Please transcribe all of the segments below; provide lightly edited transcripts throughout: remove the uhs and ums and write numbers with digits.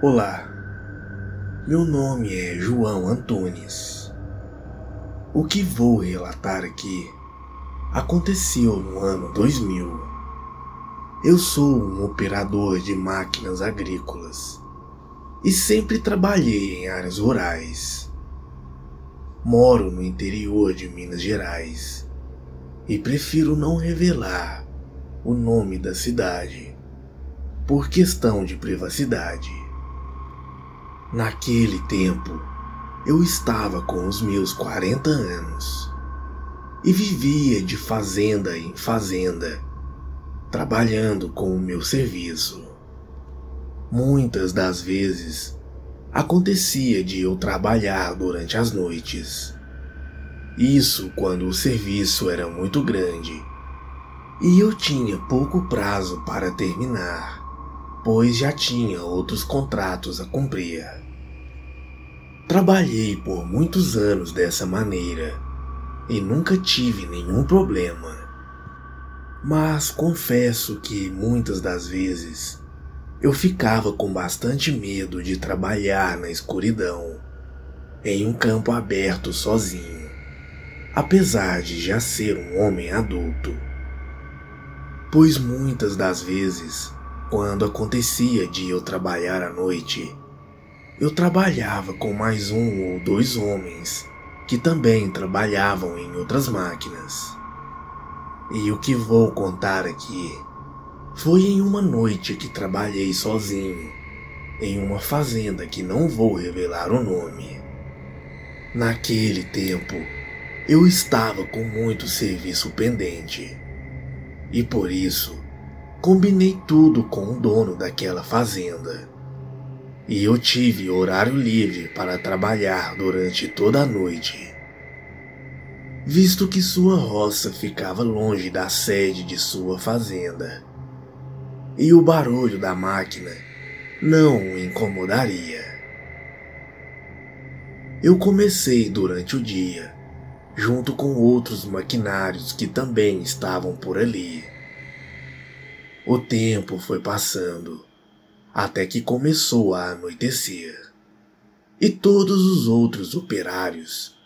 Olá, meu nome é João Antunes. O que vou relatar aqui aconteceu no ano 2000. Eu sou um operador de máquinas agrícolas e sempre trabalhei em áreas rurais. Moro no interior de Minas Gerais e prefiro não revelar o nome da cidade por questão de privacidade. Naquele tempo, eu estava com os meus 40 anos e vivia de fazenda em fazenda, trabalhando com o meu serviço. Muitas das vezes, acontecia de eu trabalhar durante as noites. Isso quando o serviço era muito grande e eu tinha pouco prazo para terminar, pois já tinha outros contratos a cumprir. Trabalhei por muitos anos dessa maneira e nunca tive nenhum problema. Mas confesso que muitas das vezes eu ficava com bastante medo de trabalhar na escuridão, em um campo aberto sozinho, apesar de já ser um homem adulto. Pois muitas das vezes, quando acontecia de eu trabalhar à noite, eu trabalhava com mais um ou dois homens que também trabalhavam em outras máquinas. E o que vou contar aqui foi em uma noite que trabalhei sozinho, em uma fazenda que não vou revelar o nome. Naquele tempo, eu estava com muito serviço pendente, e por isso, combinei tudo com o dono daquela fazenda. E eu tive horário livre para trabalhar durante toda a noite, visto que sua roça ficava longe da sede de sua fazenda, e o barulho da máquina não o incomodaria. Eu comecei durante o dia, junto com outros maquinários que também estavam por ali. O tempo foi passando, até que começou a anoitecer, e todos os outros operários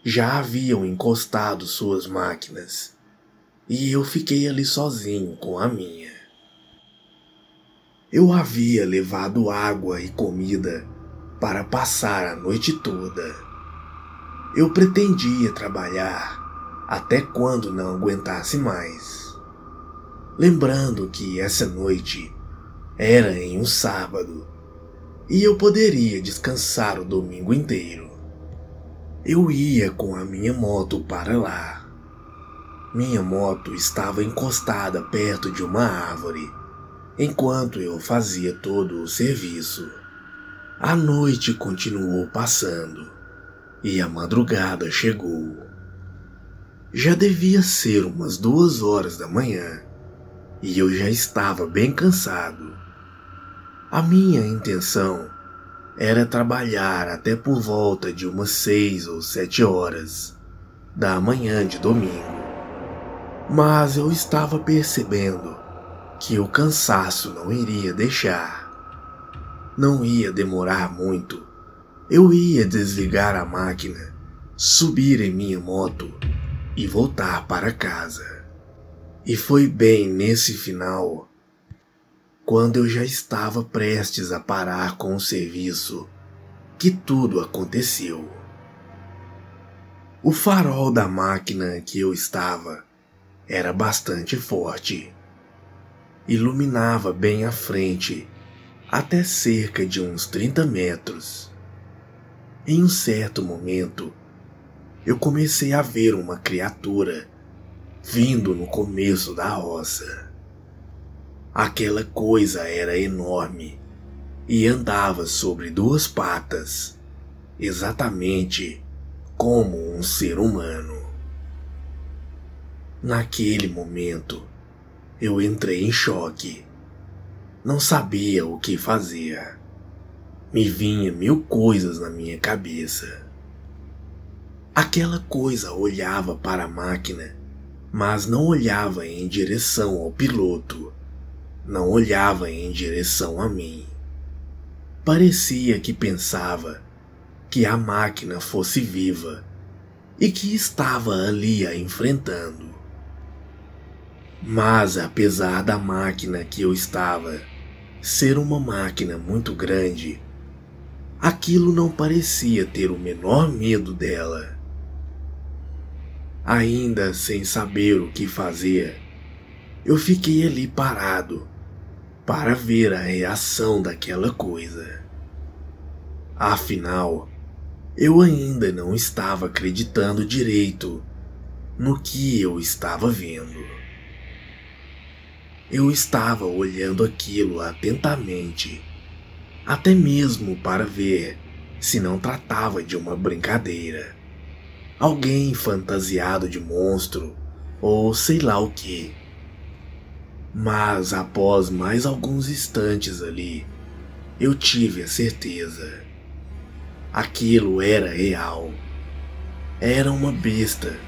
já haviam encostado suas máquinas, e eu fiquei ali sozinho com a minha. Eu havia levado água e comida para passar a noite toda. Eu pretendia trabalhar até quando não aguentasse mais. Lembrando que essa noite era em um sábado, e eu poderia descansar o domingo inteiro. Eu ia com a minha moto para lá. Minha moto estava encostada perto de uma árvore, enquanto eu fazia todo o serviço. A noite continuou passando, e a madrugada chegou. Já devia ser umas 2 horas da manhã, e eu já estava bem cansado. A minha intenção era trabalhar até por volta de umas 6 ou 7 horas da manhã de domingo. Mas eu estava percebendo que o cansaço não iria deixar. Não ia demorar muito. Eu ia desligar a máquina, subir em minha moto e voltar para casa. E foi bem nesse final, quando eu já estava prestes a parar com o serviço, que tudo aconteceu. O farol da máquina que eu estava era bastante forte. Iluminava bem à frente, até cerca de uns 30 metros. Em um certo momento, eu comecei a ver uma criatura vindo no começo da roça. Aquela coisa era enorme e andava sobre 2 patas, exatamente como um ser humano. Naquele momento, eu entrei em choque. Não sabia o que fazer. Me vinha 1000 coisas na minha cabeça. Aquela coisa olhava para a máquina, mas não olhava em direção ao piloto. Não olhava em direção a mim. Parecia que pensava que a máquina fosse viva e que estava ali a enfrentando. Mas apesar da máquina que eu estava ser uma máquina muito grande, aquilo não parecia ter o menor medo dela. Ainda sem saber o que fazer, eu fiquei ali parado para ver a reação daquela coisa. Afinal, eu ainda não estava acreditando direito no que eu estava vendo. Eu estava olhando aquilo atentamente, até mesmo para ver se não tratava de uma brincadeira, alguém fantasiado de monstro ou sei lá o que. Mas após mais alguns instantes ali, eu tive a certeza. Aquilo era real. Era uma besta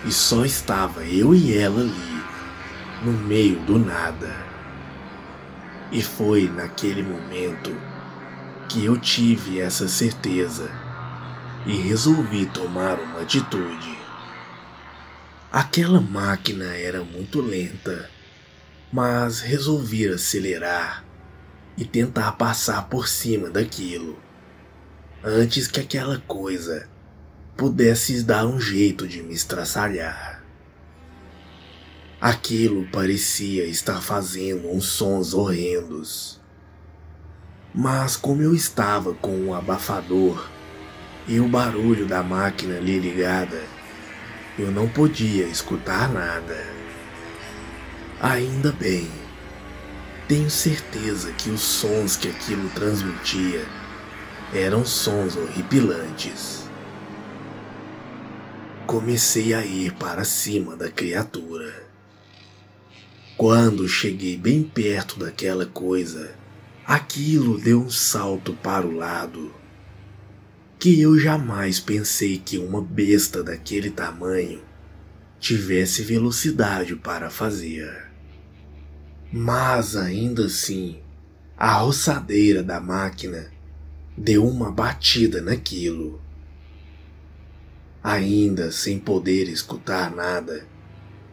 e só estava eu e ela ali, no meio do nada. E foi naquele momento que eu tive essa certeza e resolvi tomar uma atitude. Aquela máquina era muito lenta, mas resolvi acelerar e tentar passar por cima daquilo, antes que aquela coisa pudesse dar um jeito de me estraçalhar. Aquilo parecia estar fazendo uns sons horrendos, mas como eu estava com um abafador e o barulho da máquina ali ligada, eu não podia escutar nada. Ainda bem, tenho certeza que os sons que aquilo transmitia eram sons horripilantes. Comecei a ir para cima da criatura. Quando cheguei bem perto daquela coisa, aquilo deu um salto para o lado, que eu jamais pensei que uma besta daquele tamanho tivesse velocidade para fazer. Mas ainda assim, a roçadeira da máquina deu uma batida naquilo. Ainda sem poder escutar nada,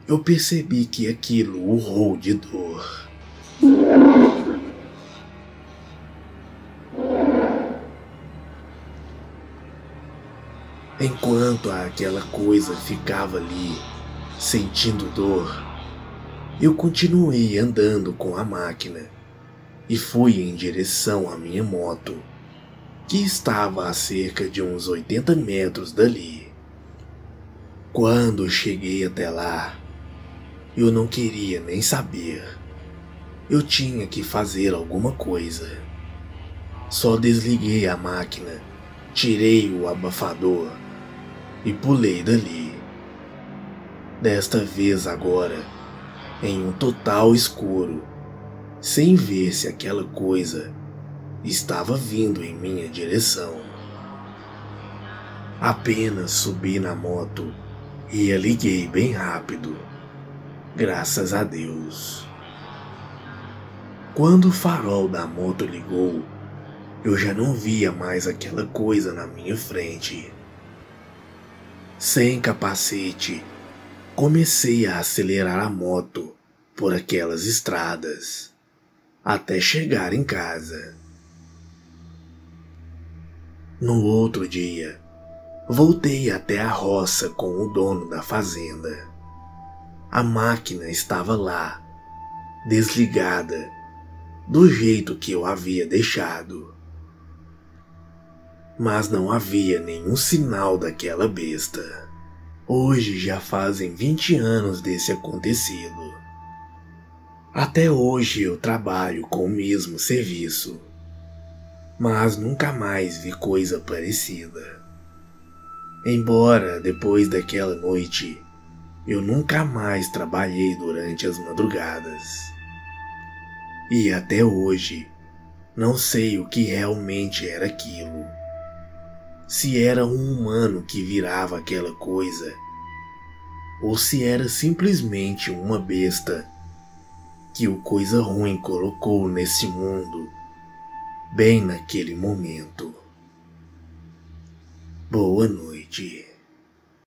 eu percebi que aquilo urrou de dor. Enquanto aquela coisa ficava ali, sentindo dor, eu continuei andando com a máquina e fui em direção à minha moto, que estava a cerca de uns 80 metros dali. Quando cheguei até lá, eu não queria nem saber. Eu tinha que fazer alguma coisa. Só desliguei a máquina, tirei o abafador e pulei dali. Desta vez agora, em um total escuro, sem ver se aquela coisa estava vindo em minha direção. Apenas subi na moto e a liguei bem rápido. Graças a Deus. Quando o farol da moto ligou, eu já não via mais aquela coisa na minha frente. Sem capacete, comecei a acelerar a moto por aquelas estradas, até chegar em casa. No outro dia, voltei até a roça com o dono da fazenda. A máquina estava lá, desligada, do jeito que eu havia deixado. Mas não havia nenhum sinal daquela besta. Hoje já fazem 20 anos desse acontecido. Até hoje eu trabalho com o mesmo serviço, mas nunca mais vi coisa parecida. Embora depois daquela noite eu nunca mais trabalhei durante as madrugadas. E até hoje não sei o que realmente era aquilo. Se era um humano que virava aquela coisa, ou se era simplesmente uma besta que o coisa ruim colocou nesse mundo bem naquele momento. Boa noite.